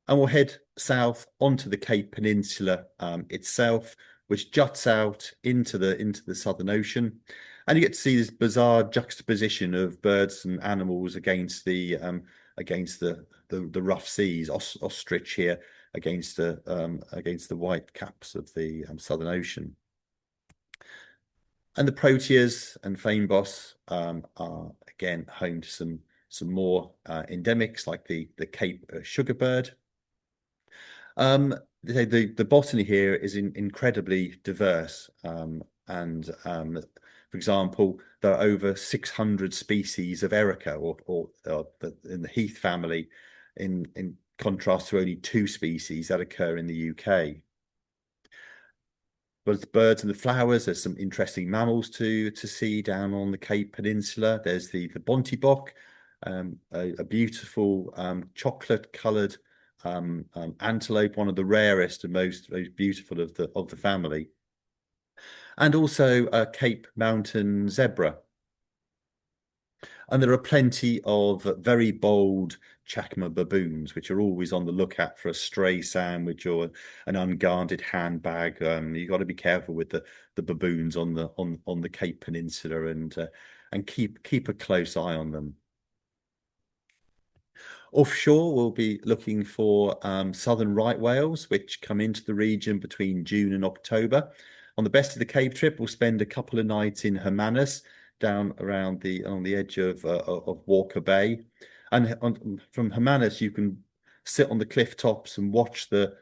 And we'll head south onto the Cape Peninsula itself, which juts out into the Southern Ocean, and you get to see this bizarre juxtaposition of birds and animals against the rough seas. Ostrich here against the white caps of the Southern Ocean. And the proteas and fynbos are again home to some more endemics, like the Cape sugarbird. The botany here is incredibly diverse, and for example, there are over 600 species of erica, or in the heath family, in contrast to only 2 species that occur in the UK. But the birds and the flowers, there's some interesting mammals to see down on the Cape Peninsula. There's the bontebok, a beautiful chocolate-coloured antelope, one of the rarest and most beautiful of the family, and also a Cape Mountain zebra. And there are plenty of very bold chacma baboons, which are always on the lookout for a stray sandwich or an unguarded handbag. You've got to be careful with the baboons on the Cape Peninsula, and keep a close eye on them. Offshore, we'll be looking for southern right whales, which come into the region between June and October. On the Best of the Cape trip, we'll spend a couple of nights in Hermanus, down around on the edge of Walker Bay, and from Hermanus you can sit on the cliff tops and watch the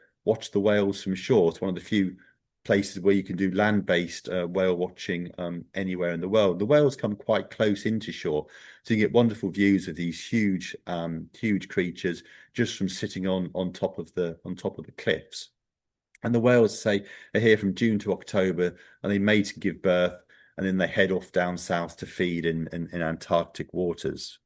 whales from shore. It's one of the few places where you can do land-based whale watching anywhere in the world. The whales come quite close into shore, so you get wonderful views of these huge creatures just from sitting on top of the cliffs. And the whales, say, are here from June to October, and they mate and give birth, and then they head off down south to feed in Antarctic waters.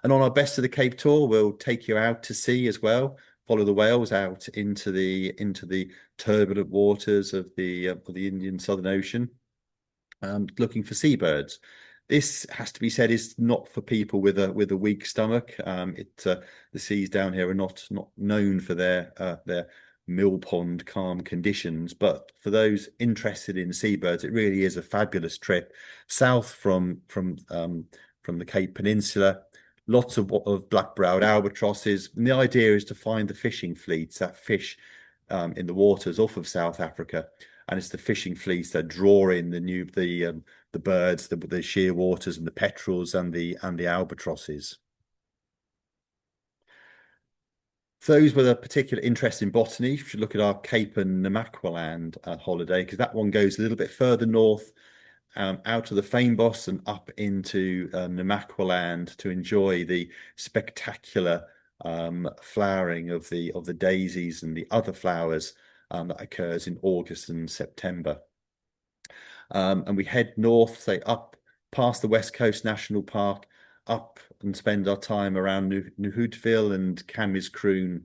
And on our Best of the Cape tour, we'll take you out to sea as well, follow the whales out into the turbulent waters of the Indian Southern Ocean, looking for seabirds. This has to be said is not for people with a weak stomach. The seas down here are not known for their mill pond calm conditions, but for those interested in seabirds, it really is a fabulous trip south from the Cape Peninsula. Lots of black-browed albatrosses, and the idea is to find the fishing fleets that fish in the waters off of South Africa, and it's the fishing fleets that draw in the birds, the shearwaters and the petrels and the albatrosses. For those with a particular interest in botany, you should look at our Cape and Namaqualand holiday, because that one goes a little bit further north, out of the Fynbos and up into Namaqualand to enjoy the spectacular flowering of the daisies and the other flowers that occurs in August and September. And we head north, say up past the West Coast National Park, up and spend our time around Nuhudville and Kamiskroon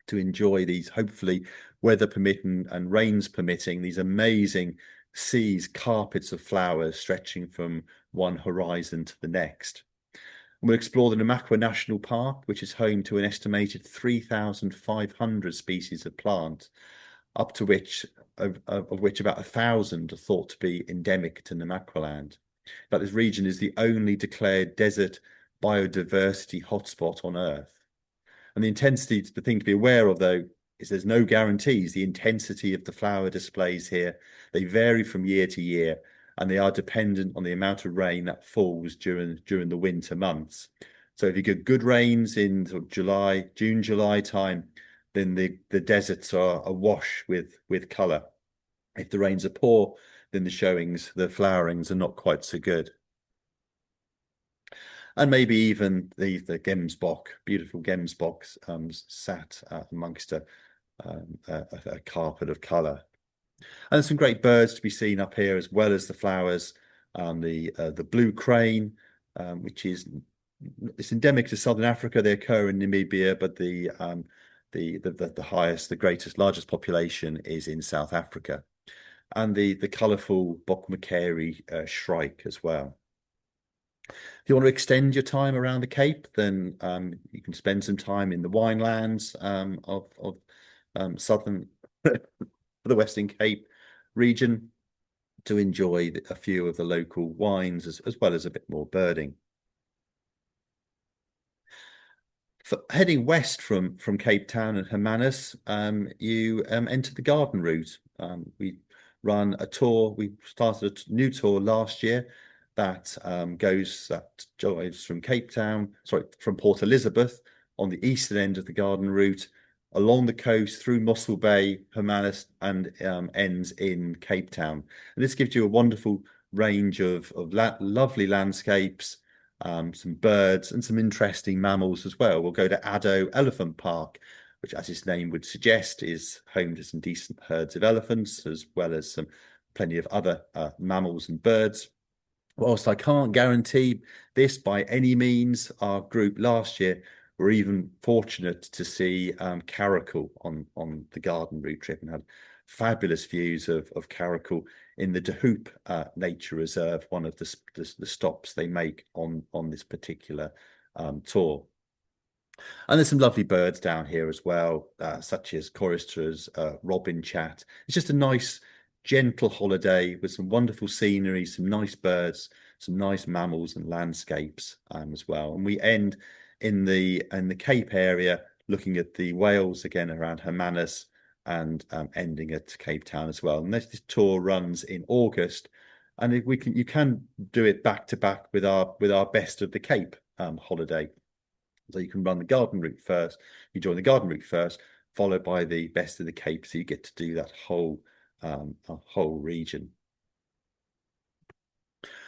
to enjoy these, hopefully weather permitting and rains permitting, these amazing seas, carpets of flowers stretching from one horizon to the next. And we'll explore the Namakwa National Park, which is home to an estimated 3,500 species of plant, up to which of which about 1,000 are thought to be endemic to Namaqualand. But this region is the only declared desert biodiversity hotspot on Earth. And the thing to be aware of, though, is there's no guarantees. The intensity of the flower displays here, they vary from year to year, and they are dependent on the amount of rain that falls during the winter months. So if you get good rains in sort of June, July time, then the deserts are awash with colour. If the rains are poor, then the flowerings are not quite so good. And maybe even the gemsbok, beautiful gemsboks, sat amongst a carpet of colour. And there's some great birds to be seen up here, as well as the flowers. The blue crane, which it's endemic to southern Africa. They occur in Namibia, but the greatest, largest population is in South Africa. And the colourful Bokmakeri shrike as well. If you want to extend your time around the Cape, then you can spend some time in the winelands of southern the Western Cape region to enjoy a few of the local wines, as well as a bit more birding. Heading west from Cape Town and Hermanus, you enter the garden route. We run a tour. We started a new tour last year that drives from from Port Elizabeth on the eastern end of the garden route, along the coast through Mossel Bay, Hermanus, and ends in Cape Town. And this gives you a wonderful range of lovely landscapes, some birds and some interesting mammals as well. We'll go to Addo Elephant Park, which, as its name would suggest, is home to some decent herds of elephants, as well as plenty of other mammals and birds. Whilst I can't guarantee this by any means, our group last year were even fortunate to see caracal on the garden route trip, and had fabulous views of caracal in the De Hoop Nature Reserve, one of the stops they make on this particular tour. And there's some lovely birds down here as well, such as choristers, robin chat. It's just a nice, gentle holiday with some wonderful scenery, some nice birds, some nice mammals and landscapes as well. And we end in the Cape area, looking at the whales again around Hermanus, and ending at Cape Town as well. And this tour runs in August, and you can do it back to back with our Best of the Cape holiday. So you can run the garden route first. You join the garden route first, followed by the Best of the Cape, so you get to do that whole region.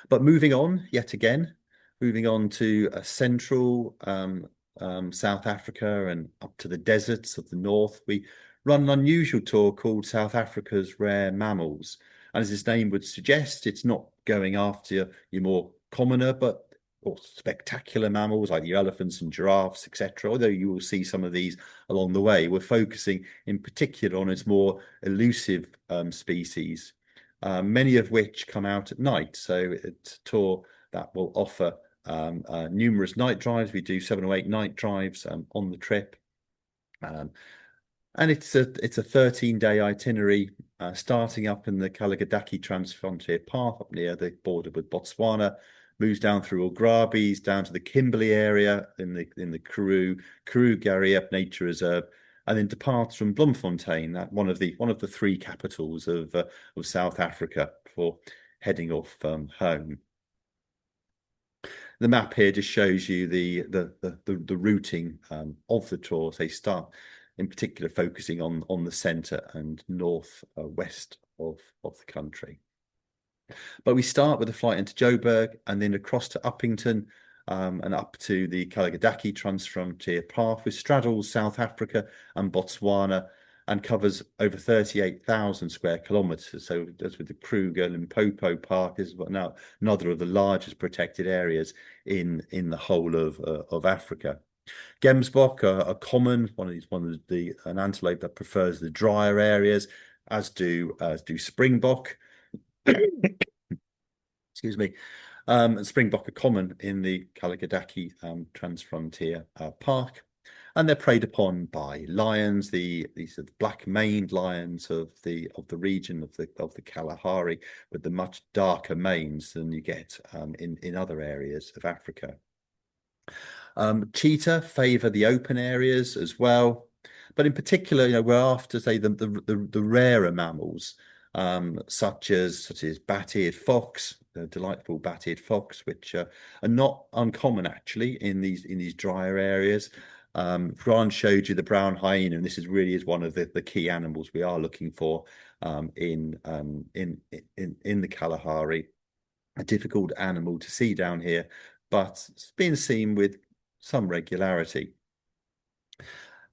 But moving on to central South Africa and up to the deserts of the north, we run an unusual tour called South Africa's Rare Mammals. And as its name would suggest, it's not going after your more commoner or spectacular mammals like your elephants and giraffes, etc. Although you will see some of these along the way. We're focusing in particular on its more elusive species, many of which come out at night. So it's a tour that will offer numerous night drives. We do 7 or 8 night drives on the trip. And it's a 13-day itinerary, starting up in the Kalagadaki Transfrontier Path up near the border with Botswana, moves down through Ugrabis, down to the Kimberley area in the Karoo Gariep Nature Reserve, and then departs from Bloemfontein, that one of the three capitals of South Africa, before heading off home. The map here just shows you the routing of the tours. They start in particular focusing on the centre and north west of the country. But we start with a flight into Joburg and then across to Uppington, and up to the Kalahari Transfrontier Path, which straddles South Africa and Botswana and covers over 38,000 square kilometres. So as with the Kruger Limpopo Park, is now another of the largest protected areas in the whole of Africa. Gemsbok are common, an antelope that prefers the drier areas, as do springbok. Excuse me. Springbok are common in the Kalahari Transfrontier Park, and they're preyed upon by lions. These are the black-maned lions of the region of the Kalahari, with the much darker manes than you get in other areas of Africa. Cheetah favour the open areas as well, but in particular, we're after, say, the rarer mammals, such as bat-eared fox, the delightful bat-eared fox, which are not uncommon actually in these drier areas. Grant showed you the brown hyena, and this is one of the key animals we are looking for in the Kalahari. A difficult animal to see down here, but it's been seen with some regularity.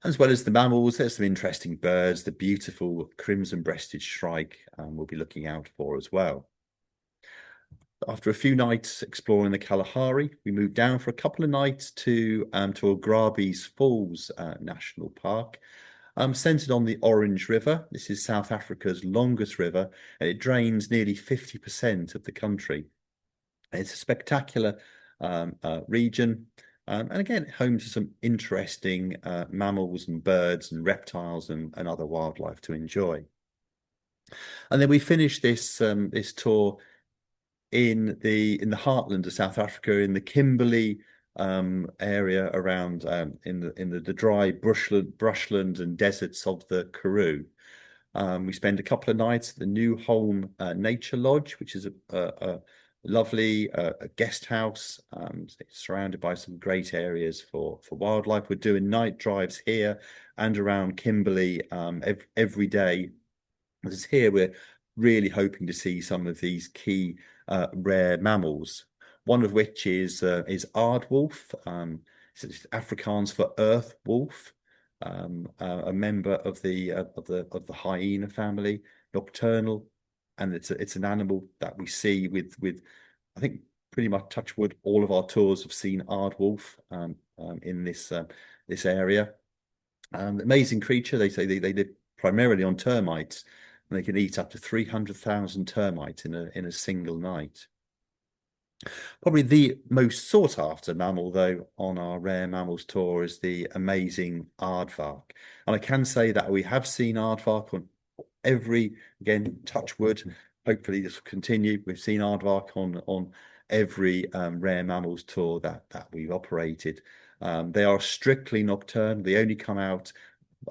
As well as the mammals, there's some interesting birds. The beautiful crimson-breasted shrike we'll be looking out for as well. After a few nights exploring the Kalahari, we moved down for a couple of nights to Ograbi's Falls National Park, centred on the Orange River. This is South Africa's longest river, and it drains nearly 50% of the country. It's a spectacular region, and again, home to some interesting mammals and birds and reptiles and other wildlife to enjoy. And then we finished this tour in the heartland of South Africa, in the Kimberley area around in the dry brushland and deserts of the Karoo. We spent a couple of nights at the New Holm Nature Lodge, which is a lovely guest house, surrounded by some great areas for wildlife. We're doing night drives here and around Kimberley every day. As here, we're really hoping to see some of these key rare mammals. One of which is aardwolf, it's Afrikaans for earth wolf, a member of the hyena family, nocturnal, and it's an animal that we see with I think pretty much, touch wood, all of our tours have seen aardwolf in this area. Amazing creature. They say they live primarily on termites, and they can eat up to 300,000 termites in a single night. Probably the most sought after mammal, though, on our rare mammals tour is the amazing aardvark. And I can say that we have seen aardvark on again, touch wood, hopefully this will continue. We've seen aardvark on every rare mammals tour that we've operated. They are strictly nocturnal. They only come out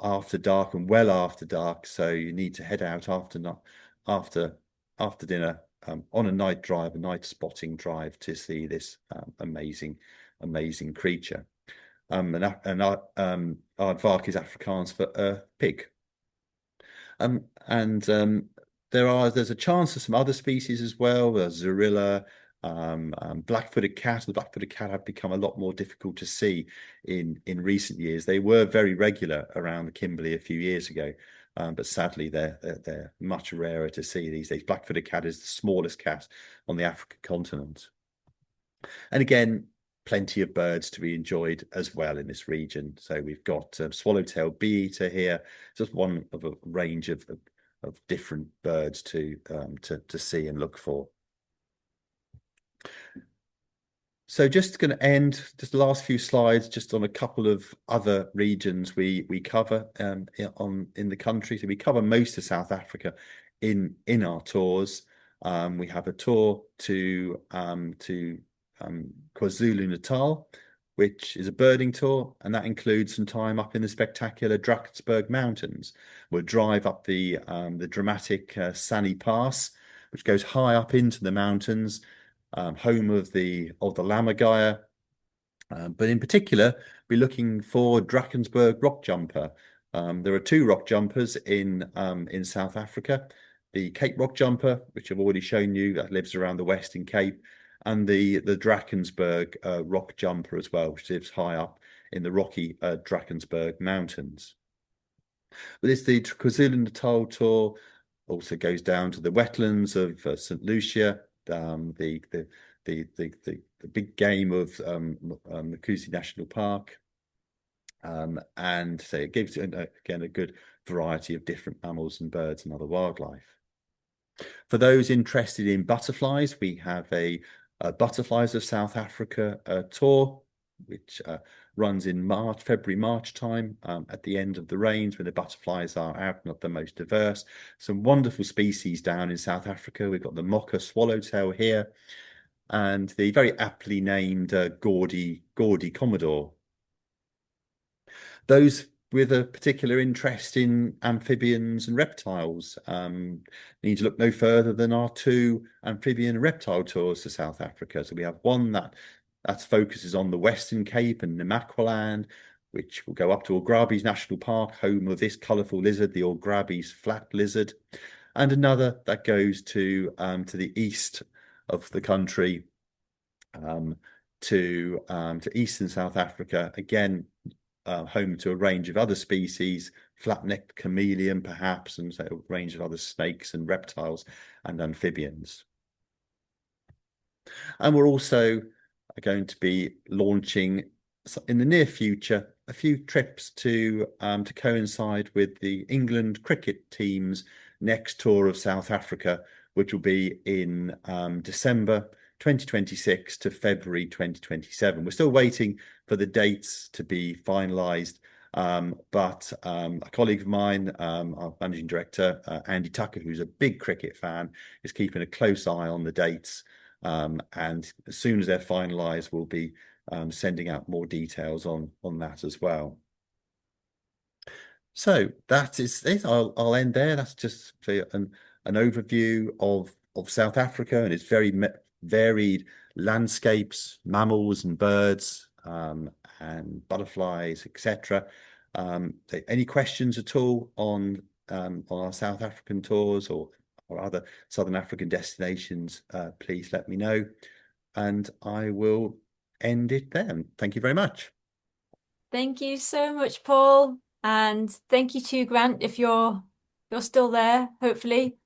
after dark and well after dark, so you need to head out after dinner on a night drive, a night spotting drive, to see this amazing creature. And aardvark is Afrikaans for pig. There's a chance of some other species as well. There's Zorilla, black-footed cat. The black-footed cat have become a lot more difficult to see in recent years. They were very regular around the Kimberley a few years ago, but sadly they're much rarer to see these days. Black-footed cat is the smallest cat on the African continent. And again, plenty of birds to be enjoyed as well in this region. So we've got swallowtail bee-eater here, just one of a range of different birds to see and look for. So just going to end just the last few slides just on a couple of other regions we cover in the country. So we cover most of South Africa in our tours. We have a tour to KwaZulu-Natal, which is a birding tour, and that includes some time up in the spectacular Drakensberg Mountains. We'll drive up the dramatic Sani Pass, which goes high up into the mountains, home of the Lammergeier. But in particular, we're looking for Drakensberg rock jumper. There are two rock jumpers in South Africa. The Cape rock jumper, which I've already shown you, that lives around the Western Cape, and the Drakensberg rock jumper as well, which lives high up in the rocky Drakensberg Mountains. But it's the KwaZulu-Natal tour, also goes down to the wetlands of St. Lucia, the big game of Mkuzi National Park. And so it gives, again, a good variety of different mammals and birds and other wildlife. For those interested in butterflies, we have a Butterflies of South Africa tour, which runs in February, March time, at the end of the rains when the butterflies are out, not the most diverse. Some wonderful species down in South Africa. We've got the mocha swallowtail here, and the very aptly named gaudy commodore. Those with a particular interest in amphibians and reptiles need to look no further than our two amphibian and reptile tours to South Africa. So we have one that focuses on the Western Cape and Namaqualand, which will go up to Augrabies National Park, home of this colourful lizard, the Augrabies flat lizard, and another that goes to the east of the country, to eastern South Africa, again home to a range of other species, flat-necked chameleon perhaps, and so a range of other snakes and reptiles and amphibians. And we're also going to be launching in the near future a few trips to coincide with the England cricket team's next tour of South Africa, which will be in December 2026 to February 2027. We're still waiting for the dates to be finalised, but a colleague of mine, our managing director, Andy Tucker, who's a big cricket fan, is keeping a close eye on the dates. And as soon as they're finalised, we'll be sending out more details on that as well. So that is it. I'll end there. That's just an overview of South Africa and its very varied landscapes, mammals and birds, and butterflies, etc. Any questions at all on our South African tours or other Southern African destinations, please let me know, and I will end it there. Thank you very much. Thank you so much, Paul, and thank you to Grant if you're still there, hopefully.